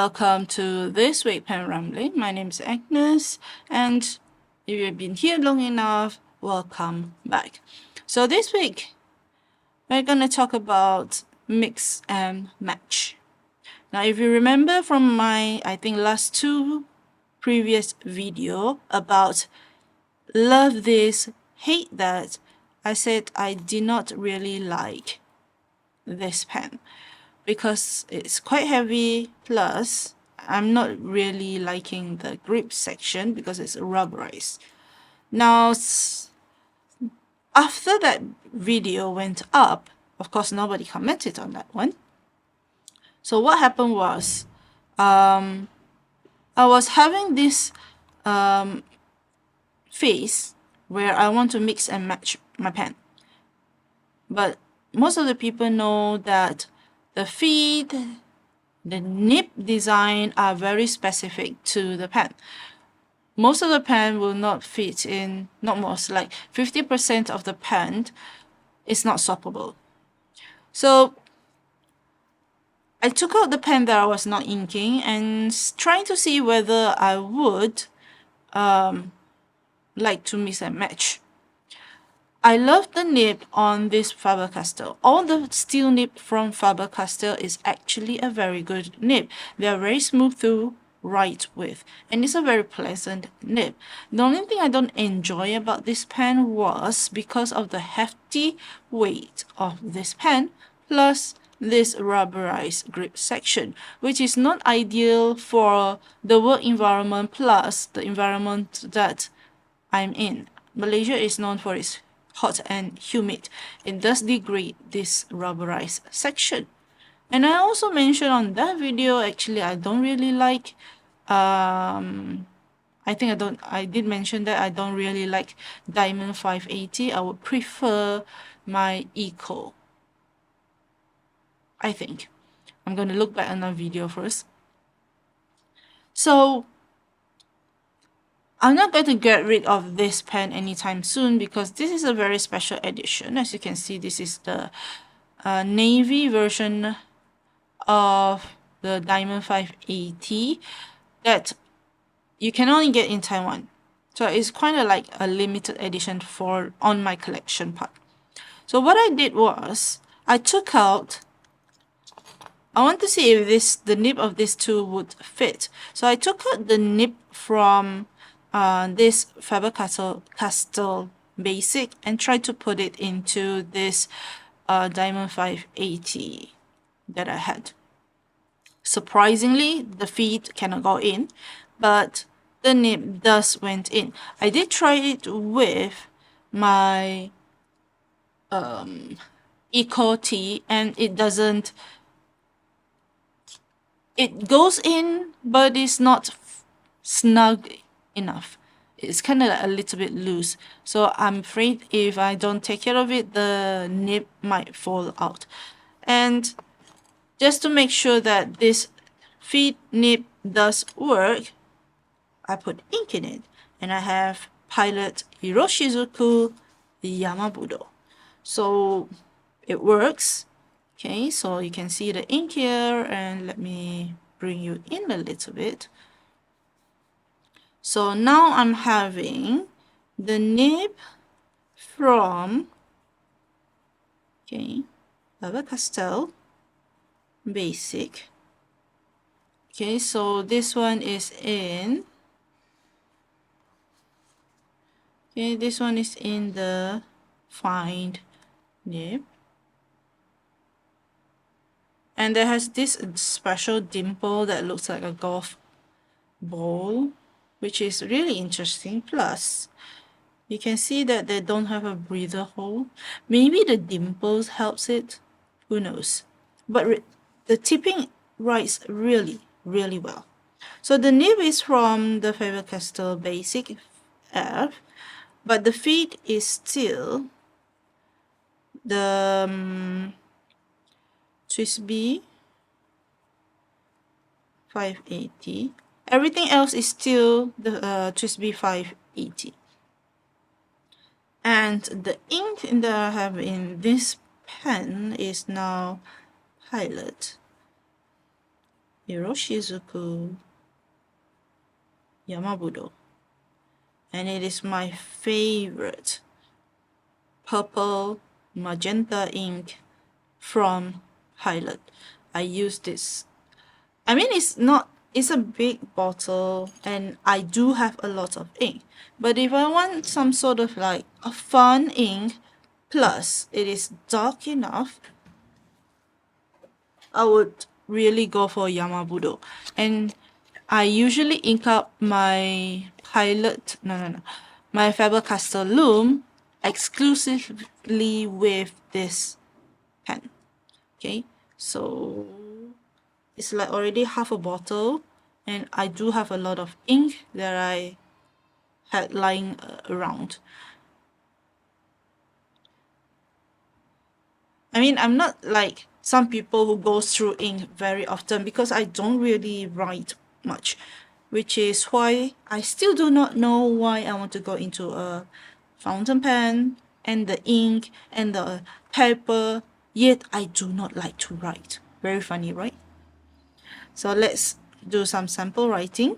welcome to this week Pen Rambling. My name is Agnes, and if you've been here long enough, welcome back. So this week, we're gonna talk about mix and match. Now, if you remember from my, I think, last two previous video about love this, hate that, I said I did not really like this pen because it's quite heavy, plus I'm not really liking the grip section because it's rubberized. Now, after that video went up, of course nobody commented on that one. So what happened was, I was having this phase where I want to mix and match my pen. But most of the people know that the feed, the nib design are very specific to the pen. Most of the pen will not fit in, not most, like 50% of the pen is not swappable. So I took out the pen that I was not inking and trying to see whether I would like to mix and match. I love the nib on this Faber-Castell. All the steel nib from Faber-Castell is actually a very good nib. They are very smooth to write with, and it's a very pleasant nib. The only thing I don't enjoy about this pen was because of the hefty weight of this pen, plus this rubberized grip section, which is not ideal for the work environment plus the environment that I'm in. Malaysia is known for its hot and humid. It does degrade this rubberized section. And I also mentioned on that video, actually I don't really like I did mention that I don't really like Diamond 580. I would prefer my Eco. I think. I'm going to look back on that video first. So I'm not going to get rid of this pen anytime soon because this is a very special edition. As you can see, this is the navy version of the Diamond 580 that you can only get in Taiwan. So it's kind of like a limited edition for on my collection part. So what I did was I took out, I want to see if the nib of this two would fit. So I took out the nib from this Faber-Castell basic and tried to put it into this Diamond 580 that I had. Surprisingly, the feet cannot go in, but the nib does went in. I did try it with my Eco T and it doesn't, it goes in, but it's not snug enough. It's kind of a little bit loose. So I'm afraid if I don't take care of it, the nib might fall out. And just to make sure that this feed nib does work, I put ink in it. And I have Pilot Hiroshizuku Yamabudo. So it works. Okay, so you can see the ink here, and let me bring you in a little bit. So now I'm having the nib from, okay, Faber-Castell basic. Okay, so this one is in, okay, this one is in the fine nib. And there has this special dimple that looks like a golf ball, which is really interesting. Plus, you can see that they don't have a breather hole. Maybe the dimples helps it. Who knows? But the tipping writes really, really well. So the nib is from the Faber-Castell Basic F, but the feed is still the TWSBI 580. Everything else is still the TWSBI 580. And the ink that I have in this pen is now Pilot. Iroshizuku Yamabudo. And it is my favorite purple magenta ink from Hiya. I use this. I mean, it's a big bottle and I do have a lot of ink. But if I want some sort of like a fun ink, plus it is dark enough, I would really go for Yamabudo. And I usually ink up my my Faber-Castell Loom exclusively with this pen. Okay, so it's like already half a bottle, and I do have a lot of ink that I had lying around. I mean, I'm not like some people who goes through ink very often because I don't really write much, which is why I still do not know why I want to go into a fountain pen and the ink and the paper, yet I do not like to write. Very funny, right? So let's do some sample writing.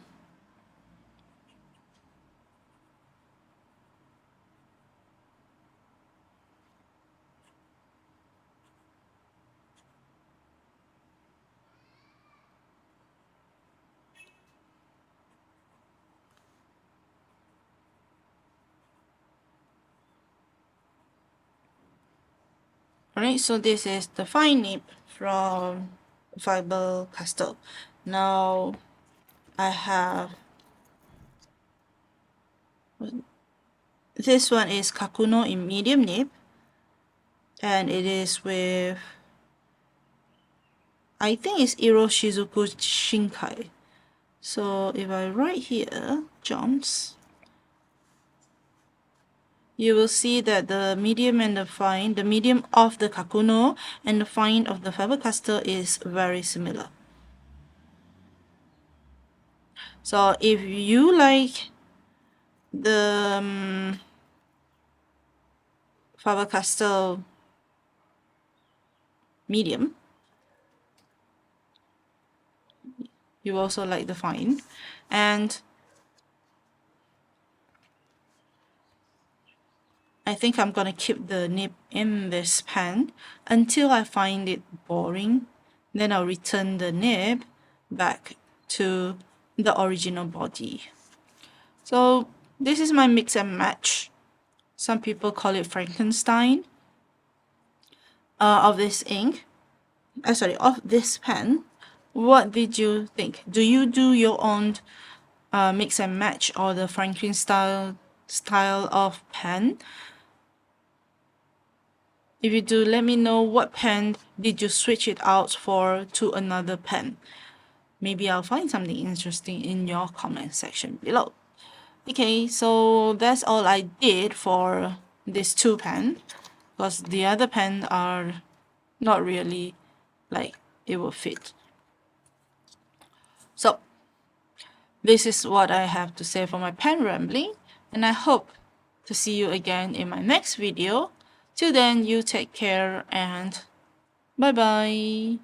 Alright, so this is the fine nib from Faber-Castell. Now I have this one is Kakuno in medium nib, and it is with, I think it's Iroshizuku Shinkai. So if I write here, jumps, you will see that the medium and the fine, the medium of the Kakuno and the fine of the Faber-Castell is very similar. So if you like the Faber-Castell medium, you also like the fine, and I think I'm gonna keep the nib in this pen until I find it boring. Then I'll return the nib back to the original body. So this is my mix and match. Some people call it Frankenstein of this ink. Of this pen. What did you think? Do you do your own mix and match or the Frankenstein style of pen? If you do, let me know what pen did you switch it out for to another pen. Maybe I'll find something interesting in your comment section below. Okay, so that's all I did for this two pen, because the other pen are not really like it will fit. So this is what I have to say for my pen rambling, and I hope to see you again in my next video. Till then, you take care and bye bye.